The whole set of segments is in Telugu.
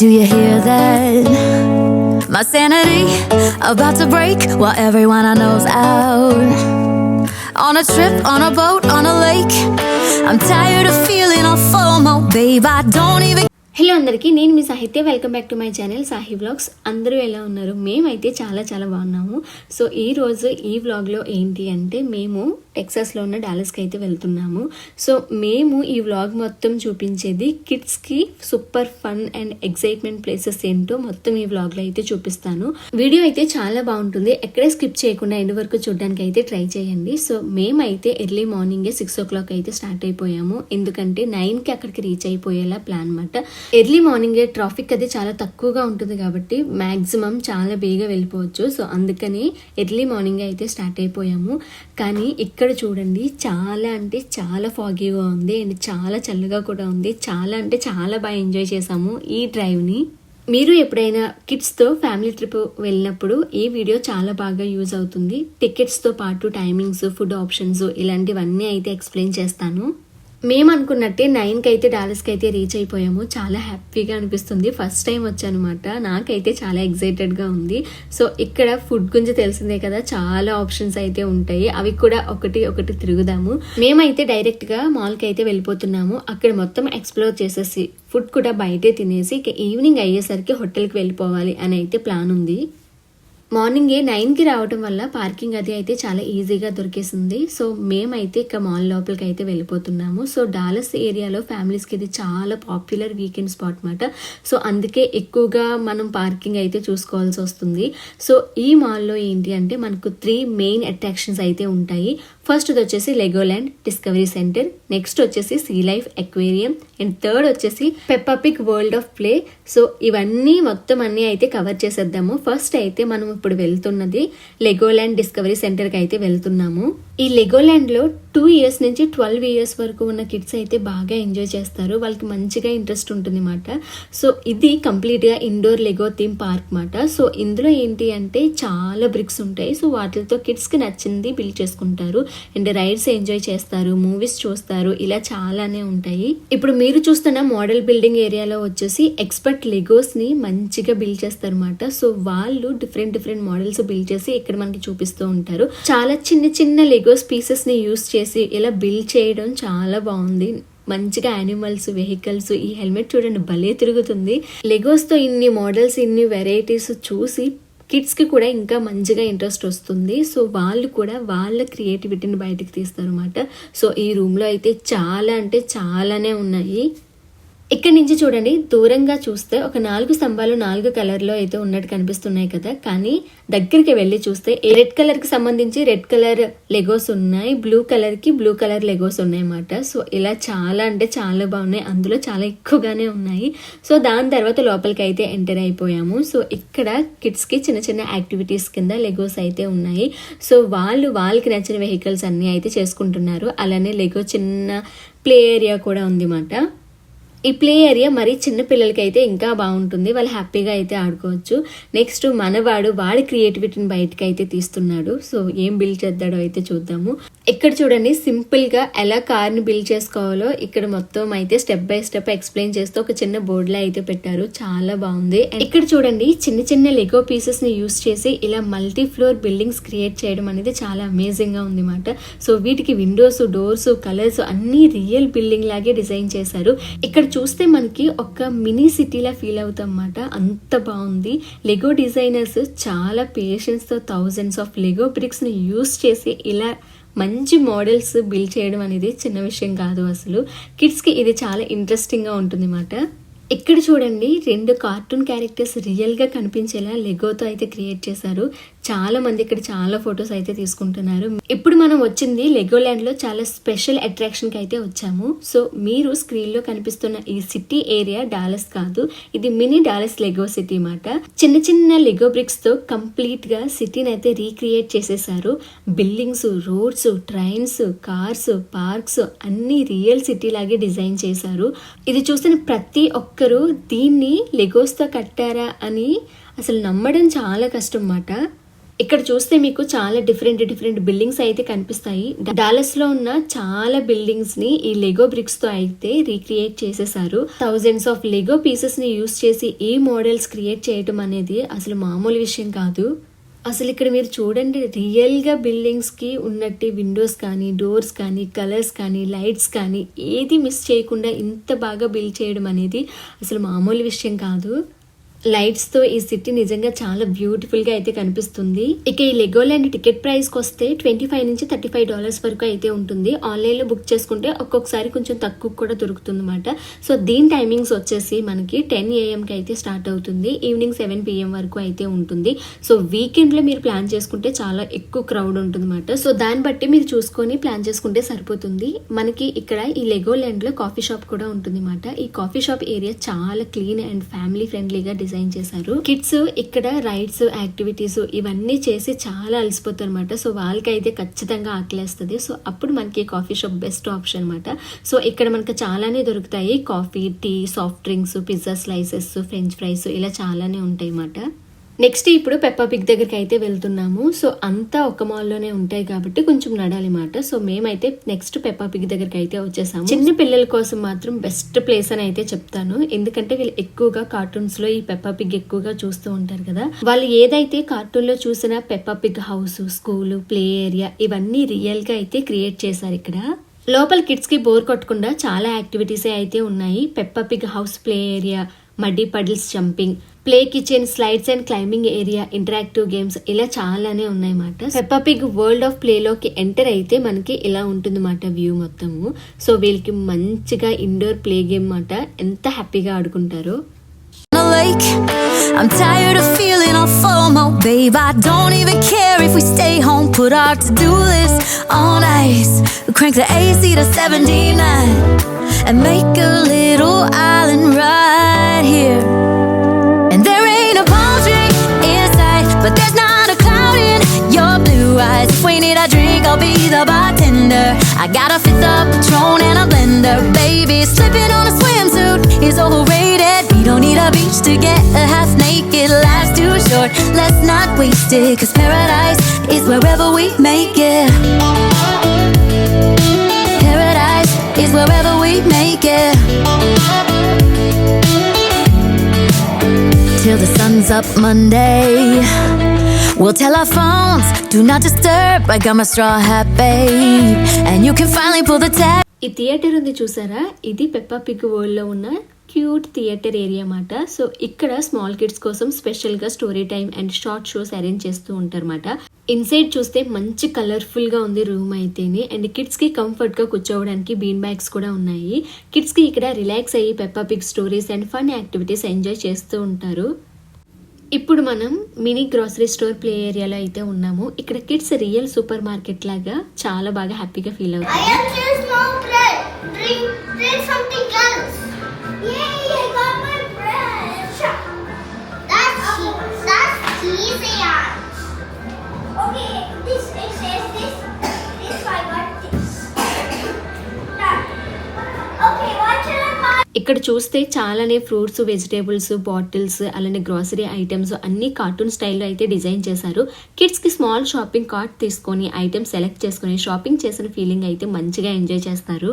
Do you hear that? My sanity about to break while everyone I know's out. On a trip, on a boat, on a lake. I'm tired of feeling all FOMO, babe. I don't even. Hello అందరికీ, నేను మీ Sahithya. Welcome back to my channel Sahi vlogs. అందరూ ఎలా ఉన్నారు? మేమైతే చాలా బాగున్నాము. సో ఈరోజు ఈ వ్లాగ్లో ఏంటి అంటే, మేము టెక్సాస్లో ఉన్న డాలస్కి అయితే వెళ్తున్నాము. సో మేము ఈ వ్లాగ్ మొత్తం చూపించేది కిడ్స్కి super fun and excitement places ఏంటో మొత్తం ఈ వ్లాగ్లో అయితే చూపిస్తాను. వీడియో అయితే చాలా బాగుంటుంది, ఎక్కడే స్కిప్ చేయకుండా ఎండ్ వరకు చూడడానికి అయితే ట్రై చేయండి. సో మేమైతే ఎర్లీ మార్నింగే 6 o'clock అయితే స్టార్ట్ అయిపోయాము, ఎందుకంటే 9కి అక్కడికి రీచ్ అయిపోయేలా ప్లాన్ అన్నమాట. ఎర్లీ మార్నింగ్ ట్రాఫిక్ అది చాలా తక్కువగా ఉంటుంది కాబట్టి మ్యాక్సిమం చాలా బేగా వెళ్ళిపోవచ్చు. సో అందుకని ఎర్లీ మార్నింగ్ అయితే స్టార్ట్ అయిపోయాము. కానీ ఇక్కడ చూడండి, చాలా అంటే చాలా ఫాగీగా ఉంది అండ్ చాలా చల్లగా కూడా ఉంది. చాలా అంటే చాలా బాగా ఎంజాయ్ చేసాము ఈ డ్రైవ్ని. మీరు ఎప్పుడైనా కిడ్స్తో ఫ్యామిలీ ట్రిప్ వెళ్ళినప్పుడు ఈ వీడియో చాలా బాగా యూజ్ అవుతుంది. టికెట్స్తో పాటు టైమింగ్స్, ఫుడ్ ఆప్షన్స్ ఇలాంటివన్నీ అయితే ఎక్స్ప్లెయిన్ చేస్తాను. మేము అనుకున్నట్టే 9కి అయితే డాలస్కి అయితే రీచ్ అయిపోయాము. చాలా హ్యాపీగా అనిపిస్తుంది. ఫస్ట్ టైం వచ్చానమాట, నాకైతే చాలా ఎక్సైటెడ్గా ఉంది. సో ఇక్కడ ఫుడ్ గురించి తెలిసిందే కదా, చాలా ఆప్షన్స్ అయితే ఉంటాయి. అవి కూడా ఒకటి తిరుగుదాము. మేమైతే డైరెక్ట్గా మాల్కి అయితే వెళ్ళిపోతున్నాము. అక్కడ మొత్తం ఎక్స్ప్లోర్ చేసేసి ఫుడ్ కూడా బయటే తినేసి ఇక ఈవినింగ్ అయ్యేసరికి హోటల్కి వెళ్ళిపోవాలి అని అయితే ప్లాన్ ఉంది. మార్నింగే 9కి రావడం వల్ల పార్కింగ్ అది అయితే చాలా ఈజీగా దొరికేసింది. సో మేమైతే ఇక మాల్ లోపలికి అయితే వెళ్ళిపోతున్నాము. సో డాలస్ ఏరియాలో ఫ్యామిలీస్కి ఇది చాలా పాపులర్ వీకెండ్ స్పాట్ అన్నమాట. సో అందుకే ఎక్కువగా మనం పార్కింగ్ అయితే చూసుకోవాల్సి వస్తుంది. సో ఈ మాల్లో ఏంటి అంటే మనకు 3 మెయిన్ అట్రాక్షన్స్ అయితే ఉంటాయి. ఫస్ట్ వచ్చేసి లెగోల్యాండ్ డిస్కవరీ సెంటర్, నెక్స్ట్ వచ్చేసి sea life aquarium and third వచ్చేసి Peppa Pig World of Play. So ఇవన్నీ మొత్తం అన్ని అయితే కవర్ చేసేద్దాము. ఫస్ట్ అయితే మనం ఇప్పుడు వెళ్తున్నది లెగోల్యాండ్ డిస్కవరీ సెంటర్కి అయితే వెళ్తున్నాము. ఈ లెగోల్యాండ్లో 2 years నుంచి 12 years వరకు ఉన్న కిడ్స్ అయితే బాగా ఎంజాయ్ చేస్తారు. వాళ్ళకి మంచిగా ఇంట్రెస్ట్ ఉంటుంది అన్నమాట. సో ఇది కంప్లీట్గా ఇండోర్ లెగో థీమ్ పార్క్ అన్నమాట. సో ఇందులో ఏంటి అంటే చాలా బ్రిక్స్ ఉంటాయి. సో వాటితో కిడ్స్కి నచ్చింది బిల్డ్ చేసుకుంటారు అండ్ రైడ్స్ ఎంజాయ్ చేస్తారు, మూవీస్ చూస్తారు, ఇలా చాలానే ఉంటాయి. ఇప్పుడు మీరు చూస్తున్న మోడల్ బిల్డింగ్ ఏరియాలో వచ్చేసి ఎక్స్పర్ట్ లెగోస్ని మంచిగా బిల్డ్ చేస్తారు అన్నమాట. సో వాళ్ళు డిఫరెంట్ మోడల్స్ బిల్డ్ చేసి ఇక్కడ మనకి చూపిస్తూ ఉంటారు. చాలా చిన్న లెగోస్ పీసెస్ ని యూస్ చేసి ఇలా బిల్డ్ చేయడం చాలా బాగుంది. మంచిగా యానిమల్స్, వెహికల్స్, ఈ హెల్మెట్ చూడండి భలే తిరుగుతుంది. లెగోస్ తో ఇన్ని మోడల్స్, ఇన్ని వెరైటీస్ చూసి కిడ్స్ కి కూడా ఇంకా మంచిగా ఇంట్రెస్ట్ వస్తుంది. సో వాళ్ళు కూడా వాళ్ళ క్రియేటివిటీని బయటకు తీస్తారు అన్నమాట. సో ఈ రూమ్ లో అయితే చాలా అంటే చాలానే ఉన్నాయి. ఇక్కడ నుంచి చూడండి, దూరంగా చూస్తే ఒక 4 స్తంభాలు 4 కలర్లో అయితే ఉన్నట్టు కనిపిస్తున్నాయి కదా, కానీ దగ్గరికి వెళ్ళి చూస్తే రెడ్ కలర్ కి సంబంధించి రెడ్ కలర్ లెగోస్ ఉన్నాయి, బ్లూ కలర్ లెగోస్ ఉన్నాయి అన్నమాట. సో ఇలా చాలా అంటే చాలా బాగున్నాయి, అందులో చాలా ఎక్కువగానే ఉన్నాయి. సో దాని తర్వాత లోపలికి అయితే ఎంటర్ అయిపోయాము. సో ఇక్కడ కిడ్స్ కి చిన్న యాక్టివిటీస్ కింద లెగోస్ అయితే ఉన్నాయి. సో వాళ్ళకి నచ్చిన వెహికల్స్ అన్ని అయితే చేసుకుంటున్నారు. అలానే లెగో చిన్న ప్లే ఏరియా కూడా ఉంది అన్నమాట. ఈ ప్లే ఏరియా మరి చిన్న పిల్లలకి అయితే ఇంకా బాగుంటుంది, వాళ్ళు హ్యాపీగా అయితే ఆడుకోవచ్చు. నెక్స్ట్ వాడి క్రియేటివిటీని బయటకి అయితే తీస్తున్నాడు. సో ఏం బిల్డ్ చేద్దాడో అయితే చూద్దాము. ఇక్కడ చూడండి, సింపుల్ గా ఎలా కార్ ని బిల్డ్ చేసుకోవాలో ఇక్కడ మొత్తం అయితే స్టెప్ బై స్టెప్ ఎక్స్ప్లెయిన్ చేస్తూ ఒక చిన్న బోర్డ్ లా అయితే పెట్టారు. చాలా బాగుంది. ఇక్కడ చూడండి, చిన్న లెగో పీసెస్ ని యూస్ చేసి ఇలా మల్టీ ఫ్లోర్ బిల్డింగ్స్ క్రియేట్ చేయడం అనేది చాలా అమేజింగ్ గా ఉంది అన్నమాట. సో వీటికి విండోస్, డోర్స్, కలర్స్ అన్ని రియల్ బిల్డింగ్ లాగే డిజైన్ చేశారు. ఇక్కడ చూస్తే మనకి ఒక మినీ సిటీలా ఫీల్ అవుతాం అన్నమాట, అంత బాగుంది. లెగో డిజైనర్స్ చాలా పేషెన్స్ తో థౌజండ్స్ ఆఫ్ లెగో బ్రిక్స్ ని యూస్ చేసి ఇలా మంచి మోడల్స్ బిల్డ్ చేయడం అనేది చిన్న విషయం కాదు అసలు. కిడ్స్ కి ఇది చాలా ఇంట్రెస్టింగ్ గా ఉంటుంది అన్నమాట. ఇక్కడ చూడండి, 2 కార్టూన్ క్యారెక్టర్స్ రియల్ గా కనిపించేలా లెగోతో అయితే క్రియేట్ చేశారు. చాలా మంది ఇక్కడ చాలా ఫొటోస్ అయితే తీసుకుంటున్నారు. ఇప్పుడు మనం వచ్చింది లెగోల్యాండ్ లో చాలా స్పెషల్ అట్రాక్షన్ కి అయితే వచ్చాము. సో మీరు స్క్రీన్ లో కనిపిస్తున్న ఈ సిటీ ఏరియా డాలస్ కాదు, ఇది మినీ డాలస్ లెగో సిటీ మాట. చిన్న లెగో బ్రిక్స్ తో కంప్లీట్ గా సిటీని అయితే రీక్రియేట్ చేసేసారు. Buildings, roads, trains, cars, parks అన్ని రియల్ సిటీ లాగే డిజైన్ చేశారు. ఇది చూసిన ప్రతి ఒక్కరూ దీన్ని లెగోస్ తో కట్టారా అని అసలు నమ్మడం చాలా కష్టం మాట. ఇక్కడ చూస్తే మీకు చాలా డిఫరెంట్ బిల్డింగ్స్ అయితే కనిపిస్తాయి. డాలస్ లో ఉన్న చాలా బిల్డింగ్స్ ని ఈ లెగో బ్రిక్స్ తో అయితే రీక్రియేట్ చేసేసారు. థౌజండ్స్ ఆఫ్ లెగో పీసెస్ ని యూస్ చేసి ఈ మోడల్స్ క్రియేట్ చేయడం అనేది అసలు మామూలు విషయం కాదు. అసలు ఇక్కడ మీరు చూడండి, రియల్ గా బిల్డింగ్స్ కి ఉన్నట్టు విండోస్ కానీ, డోర్స్ కానీ, కలర్స్ కానీ, లైట్స్ కానీ ఏది మిస్ చేయకుండా ఇంత బాగా బిల్డ్ చేయడం అనేది అసలు మామూలు విషయం కాదు. లైట్స్ తో ఈ సిటీ నిజంగా చాలా బ్యూటిఫుల్ గా అయితే కనిపిస్తుంది. ఇక ఈ లెగోల్యాండ్ టికెట్ ప్రైస్ కి వస్తే $25 నుంచి $35 వరకు అయితే ఉంటుంది. ఆన్లైన్ లో బుక్ చేసుకుంటే ఒక్కొక్కసారి కొంచెం తక్కువ కూడా దొరుకుతుంది అన్నమాట. సో దీని టైమింగ్స్ వచ్చేసి మనకి 10 AM కి అయితే స్టార్ట్ అవుతుంది, ఈవినింగ్ 7 PM వరకు అయితే ఉంటుంది. సో వీకెండ్ లో మీరు ప్లాన్ చేసుకుంటే చాలా ఎక్కువ క్రౌడ్ ఉంటుంది అన్నమాట. సో దాన్ని బట్టి మీరు చూసుకొని ప్లాన్ చేసుకుంటే సరిపోతుంది. మనకి ఇక్కడ ఈ లెగోల్యాండ్ లో కాఫీ షాప్ కూడా ఉంటుంది అన్నమాట. ఈ కాఫీ షాప్ ఏరియా చాలా క్లీన్ అండ్ ఫ్యామిలీ ఫ్రెండ్లీగా డిజైన్ చేశారు. కిడ్స్ ఇక్కడ రైడ్స్, యాక్టివిటీస్ ఇవన్నీ చేసి చాలా అలసిపోతారు అనమాట. సో వాళ్ళకైతే ఖచ్చితంగా ఆకలేస్తుంది. సో అప్పుడు మనకి కాఫీ షాప్ బెస్ట్ ఆప్షన్ అనమాట. సో ఇక్కడ మనకు చాలానే దొరుకుతాయి. Coffee, tea, soft drinks, pizza slices, French fries ఇలా చాలానే ఉంటాయి అన్నమాట. నెక్స్ట్ ఇప్పుడు పెప్పా పిగ్ దగ్గరికి అయితే వెళ్తున్నాము. సో అంతా ఒక మాల్లోనే ఉంటాయి కాబట్టి కొంచెం నడాలి మాట. సో మేమైతే నెక్స్ట్ పెప్పా పిగ్ దగ్గరికి అయితే వచ్చేసాము. చిన్న పిల్లల కోసం మాత్రం బెస్ట్ ప్లేస్ అని అయితే చెప్తాను. ఎందుకంటే వీళ్ళు ఎక్కువగా కార్టూన్స్ లో ఈ పెప్పా పిగ్ ఎక్కువగా చూస్తూ ఉంటారు కదా. వాళ్ళు ఏదైతే కార్టూన్ లో చూసిన Peppa Pig house, school, play area ఇవన్నీ రియల్ గా అయితే క్రియేట్ చేశారు. ఇక్కడ లోపల కిడ్స్ కి బోర్ కొట్టకుండా చాలా యాక్టివిటీస్ అయితే ఉన్నాయి. Peppa Pig house, play area, muddy puddles jumping, play kitchen, slides and climbing area, interactive games ఇలా చాలానే ఉన్నాయన్నమాట. Peppa Pig World of Play లోకి ఎంటర్ అయితే మనకి ఇలా ఉంటుంది మాట వ్యూ మొత్తము. సో వీళ్ళకి మంచిగా ఇండోర్ ప్లే గేమ్ మాట, ఎంత హ్యాపీగా ఆడుకుంటారో. I'm tired of feeling all FOMO, babe. I don't even care if we stay home. Put our to-do list on ice. Crank the AC to 79 and make a little island right here. And there ain't a palm tree inside, but there's not a cloud in your blue eyes. If we need a drink, I'll be the bartender. I got a fifth of Patron and a blender, baby. Slipping on a swimsuit is overrated. We don't need a beach to get a half naked. Life's too short, let's not waste it. 'Cause paradise is wherever we make it. Paradise is wherever we make it. Till the sun's up Monday, we'll tell our phones, do not disturb. I got my straw hat, babe, and you can finally pull the tab. ఈ థియేటర్ ఉంది చూసారా, ఇది పెప్పా పిగ్ వరల్డ్ లో ఉన్న క్యూట్ థియేటర్ ఏరియా మాట. సో ఇక్కడ స్మాల్ కిడ్స్ కోసం స్పెషల్ గా story time and short shows arrange చేస్తూ ఉంటారన్నమాట. ఇన్సైడ్ చూస్తే మంచి కలర్ఫుల్ గా ఉంది రూమ్ అయితేనే. అండ్ కిడ్స్ కి కంఫర్ట్ గా కూర్చోవడానికి బీన్ బ్యాగ్స్ కూడా ఉన్నాయి. కిడ్స్ కి ఇక్కడ రిలాక్స్ అయ్యి Peppa Pig stories and fun activities enjoy చేస్తూ ఉంటారు. ఇప్పుడు మనం మినీ గ్రాసరీ స్టోర్ ప్లే ఏరియాలో అయితే ఉన్నాము. ఇక్కడ కిడ్స్ రియల్ సూపర్ మార్కెట్ లాగా చాలా బాగా హ్యాపీగా ఫీల్ అవుతారు. ఇక్కడ చూస్తే చాలానే ఫ్రూట్స్, వెజిటేబుల్స్, బాటిల్స్, అలానే గ్రాసరీ ఐటమ్స్ అన్ని కార్టూన్ స్టైల్లో అయితే డిజైన్ చేశారు. కిడ్స్ కి స్మాల్ షాపింగ్ కార్ట్ తీసుకొని ఐటమ్స్ సెలెక్ట్ చేసుకుని షాపింగ్ చేసిన ఫీలింగ్ అయితే మంచిగా ఎంజాయ్ చేస్తారు.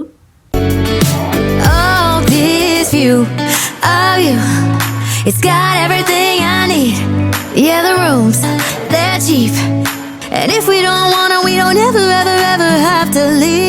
Oh, this view of you, it's got everything I need. Yeah, the rooms, they're cheap, and if we don't want it, we don't ever have to leave.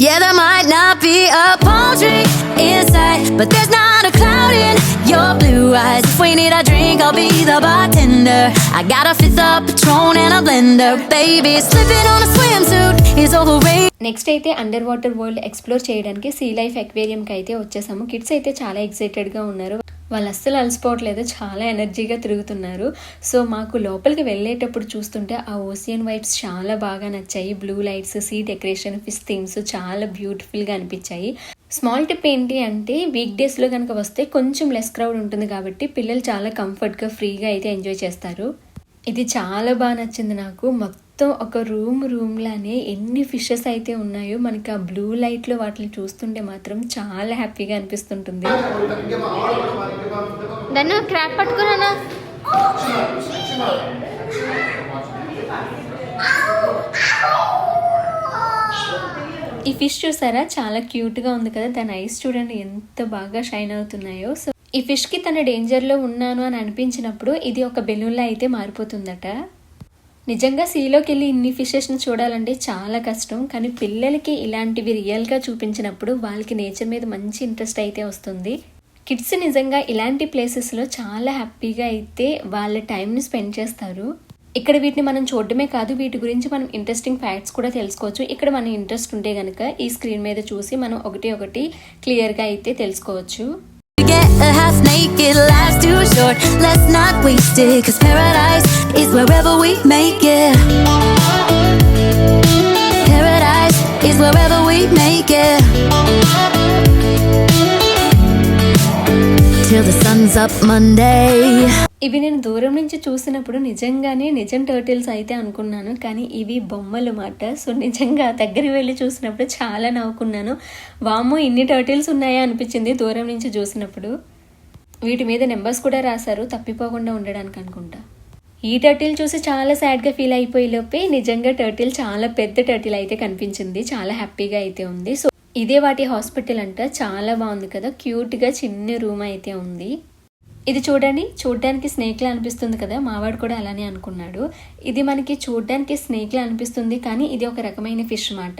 Yeah, there might not be a palm tree inside, but there's not a cloud in your blue eyes. If we need a drink, I'll be the bartender. I got a fifth of Patron and a blender, baby. Slipping on a swimsuit is overrated. Next అయితే అండర్ వాటర్ వరల్డ్ ఎక్స్ప్లోర్ చేయడానికి సీ లైఫ్ అక్వేరియంకి అయితే వచ్చేసాము. కిడ్స్ అయితే చాలా ఎక్సైటెడ్గా ఉన్నారు. వాళ్ళు అస్సలు అలసిపోవట్లేదు, చాలా ఎనర్జీగా తిరుగుతున్నారు. సో మాకు లోపలికి వెళ్ళేటప్పుడు చూస్తుంటే ఆ ఓసియన్ వైబ్స్ చాలా బాగా నచ్చాయి. Blue lights, sea decoration, fish themes చాలా బ్యూటిఫుల్గా అనిపించాయి. స్మాల్ టిప్ ఏంటి అంటే వీక్ డేస్లో కనుక వస్తే కొంచెం లెస్ క్రౌడ్ ఉంటుంది కాబట్టి పిల్లలు చాలా కంఫర్ట్గా ఫ్రీగా అయితే ఎంజాయ్ చేస్తారు. ఇది చాలా బాగా నచ్చింది నాకు. మొత్తం ఒక రూమ్ లానే ఎన్ని ఫిషెస్ అయితే ఉన్నాయో మనకి ఆ బ్లూ లైట్లో వాటిని చూస్తుంటే మాత్రం చాలా హ్యాపీగా అనిపిస్తుంటుంది. దాన్ని క్రాప్ పట్టుకున్నా ఈ ఫిష్ చూసారా, చాలా క్యూట్గా ఉంది కదా. దాని ఐస్ చూడండి ఎంత బాగా షైన్ అవుతున్నాయో. సో ఈ ఫిష్కి తన డేంజర్లో ఉన్నాను అని అనిపించినప్పుడు ఇది ఒక బెలూన్లా అయితే మారిపోతుందట. నిజంగా సీలోకి వెళ్ళి ఇన్ని ఫిషెస్ని చూడాలంటే చాలా కష్టం, కానీ పిల్లలకి ఇలాంటివి రియల్గా చూపించినప్పుడు వాళ్ళకి నేచర్ మీద మంచి ఇంట్రెస్ట్ అయితే వస్తుంది. కిడ్స్ నిజంగా ఇలాంటి ప్లేసెస్లో చాలా హ్యాపీగా అయితే వాళ్ళ టైంని స్పెండ్ చేస్తారు. ఇక్కడ వీటిని మనం చూడడమే కాదు, వీటి గురించి మనం ఇంట్రెస్టింగ్ ఫ్యాక్ట్స్ కూడా తెలుసుకోవచ్చు. ఇక్కడ మన ఇంట్రెస్ట్ ఉంటే కనుక ఈ స్క్రీన్ మీద చూసి మనం ఒకటి క్లియర్గా అయితే తెలుసుకోవచ్చు. Half naked, life's too short, let's not waste it, 'cause paradise is wherever we make it. Paradise is wherever we make it. Till the sun's up Monday. ఇవి నేను దూరం నుంచి చూసినప్పుడు నిజంగానే నిజం టర్టిల్స్ అయితే అనుకున్నాను, కానీ ఇవి బొమ్మలు మాట. సో నిజంగా దగ్గరికి వెళ్ళి చూసినప్పుడు చాలా నవ్వుకున్నాను. వామ్మో, ఇన్ని టర్టిల్స్ ఉన్నాయా అనిపించింది దూరం నుంచి చూసినప్పుడు. వీటి మీద నెంబర్స్ కూడా రాశారు, తప్పిపోకుండా ఉండడానికి అనుకుంటా. ఈ టర్టిల్ చూసి చాలా సాడ్గా ఫీల్ అయిపోయి లోపే నిజంగా టర్టిల్ చాలా పెద్ద టర్టిల్ అయితే కనిపించింది. చాలా హ్యాపీగా అయితే ఉంది. సో ఇదే వాటి హాస్పిటల్ అంట. చాలా బాగుంది కదా, క్యూట్గా చిన్న రూమ్ అయితే ఉంది. ఇది చూడడానికి స్నేక్లా అనిపిస్తుంది కదా, మావాడు కూడా అలానే అనుకున్నాడు. ఇది మనకి చూడడానికి స్నేక్లా అనిపిస్తుంది, కానీ ఇది ఒక రకమైన ఫిష్ మాట.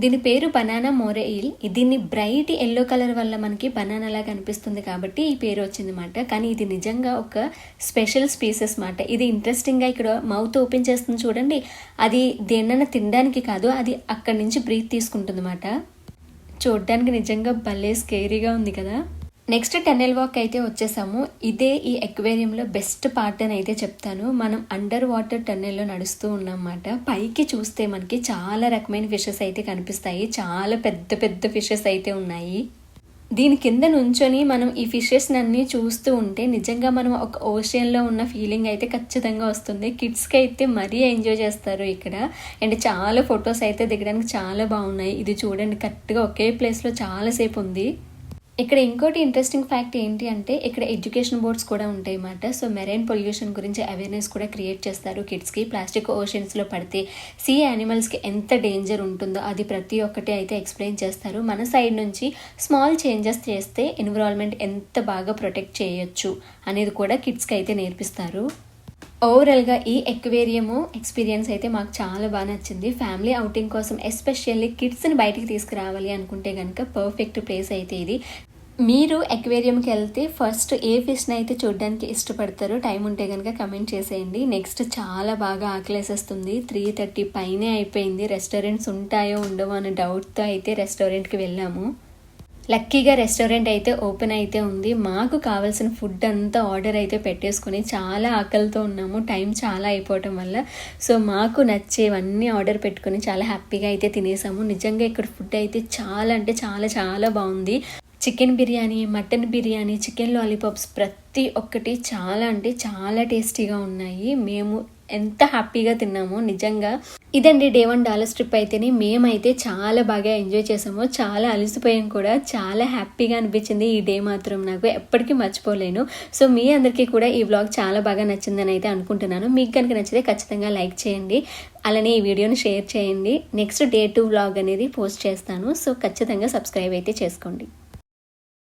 దీని పేరు బనానా మోరెయిల్. దీన్ని బ్రైట్ ఎల్లో కలర్ వల్ల మనకి బనానా లాగా అనిపిస్తుంది కాబట్టి ఈ పేరు వచ్చింది మాట. కానీ ఇది నిజంగా ఒక స్పెషల్ స్పీసెస్ మాట. ఇది ఇంట్రెస్టింగ్గా ఇక్కడ మౌత్ ఓపెన్ చేస్తుంది చూడండి, అది దేన్నైనా తినడానికి కాదు, అది అక్కడి నుంచి బ్రీత్ తీసుకుంటుంది మాట. చూడడానికి నిజంగా భలే స్కేరీగా ఉంది కదా. నెక్స్ట్ టన్నెల్ వాక్ అయితే వచ్చేసాము. ఇదే ఈ ఎక్వేరియంలో బెస్ట్ పార్ట్ అని అయితే చెప్తాను. మనం అండర్ వాటర్ టన్నెల్లో నడుస్తూ ఉన్నామన్నమాట. పైకి చూస్తే మనకి చాలా రకమైన ఫిషెస్ అయితే కనిపిస్తాయి. చాలా పెద్ద ఫిషెస్ అయితే ఉన్నాయి. దీని కింద నుంచొని మనం ఈ ఫిషెస్ అన్నీ చూస్తూ ఉంటే నిజంగా మనం ఒక ఓషన్లో ఉన్న ఫీలింగ్ అయితే ఖచ్చితంగా వస్తుంది. కిడ్స్కి అయితే మరీ ఎంజాయ్ చేస్తారు ఇక్కడ. అండ్ చాలా ఫొటోస్ అయితే దిగడానికి చాలా బాగున్నాయి. ఇది చూడండి, కరెక్ట్గా ఒకే ప్లేస్లో చాలాసేపు ఉంది. ఇక్కడ ఇంకోటి ఇంట్రెస్టింగ్ ఫ్యాక్ట్ ఏంటి అంటే ఇక్కడ ఎడ్యుకేషన్ బోర్డ్స్ కూడా ఉంటాయి అన్నమాట. సో మెరైన్ పొల్యూషన్ గురించి అవేర్నెస్ కూడా క్రియేట్ చేస్తారు కిడ్స్కి. ప్లాస్టిక్ ఓషన్స్లో పడితే సీ యానిమల్స్కి ఎంత డేంజర్ ఉంటుందో అది ప్రతి ఒక్కటి అయితే ఎక్స్ప్లెయిన్ చేస్తారు. మన సైడ్ నుంచి స్మాల్ చేంజెస్ చేస్తే ఎన్విరాన్మెంట్ ఎంత బాగా ప్రొటెక్ట్ చేయొచ్చు అనేది కూడా కిడ్స్కి అయితే నేర్పిస్తారు. ఓవరాల్గా ఈ ఎక్వేరియము ఎక్స్పీరియన్స్ అయితే మాకు చాలా బాగా నచ్చింది. ఫ్యామిలీ అవుటింగ్ కోసం ఎస్పెషల్లీ కిడ్స్ని బయటికి తీసుకురావాలి అనుకుంటే కనుక పర్ఫెక్ట్ ప్లేస్ అయితే ఇది. మీరు ఎక్వేరియంకి వెళ్తే ఫస్ట్ ఏ ఫిష్ని అయితే చూడడానికి ఇష్టపడతారో టైం ఉంటే కనుక కమెంట్ చేసేయండి. నెక్స్ట్ చాలా బాగా ఆకలేసేస్తుంది. 3:30 పైనే అయిపోయింది. రెస్టారెంట్స్ ఉంటాయో ఉండవో అనే డౌట్తో అయితే రెస్టారెంట్కి వెళ్ళాము. లక్కీగా రెస్టారెంట్ అయితే ఓపెన్ అయితే ఉంది. మాకు కావాల్సిన ఫుడ్ అంతా ఆర్డర్ అయితే పెట్టేసుకొని చాలా ఆకలితో ఉన్నాము, టైం చాలా అయిపోవటం వల్ల. సో మాకు నచ్చేవన్నీ ఆర్డర్ పెట్టుకొని చాలా హ్యాపీగా అయితే తినేసాము. నిజంగా ఇక్కడ ఫుడ్ అయితే చాలా అంటే చాలా బాగుంది. Chicken biryani, mutton biryani, chicken lollipops ప్రతి ఒక్కటి చాలా అంటే చాలా టేస్టీగా ఉన్నాయి. మేము ఎంత హ్యాపీగా తిన్నామో నిజంగా. ఇదండి డే 1 డాలర్స్ ట్రిప్ అయితేనే మేమైతే చాలా బాగా ఎంజాయ్ చేసాము. చాలా అలసిపోయాం కూడా. చాలా హ్యాపీగా అనిపించింది ఈ డే మాత్రం, నాకు ఎప్పటికీ మర్చిపోలేను. సో మీ అందరికీ కూడా ఈ వ్లాగ్ చాలా బాగా నచ్చిందని అయితే అనుకుంటున్నాను. మీకు కనుక నచ్చితే ఖచ్చితంగా లైక్ చేయండి, అలానే ఈ వీడియోని షేర్ చేయండి. నెక్స్ట్ డే 2 వ్లాగ్ అనేది పోస్ట్ చేస్తాను. సో ఖచ్చితంగా సబ్స్క్రైబ్ అయితే చేసుకోండి.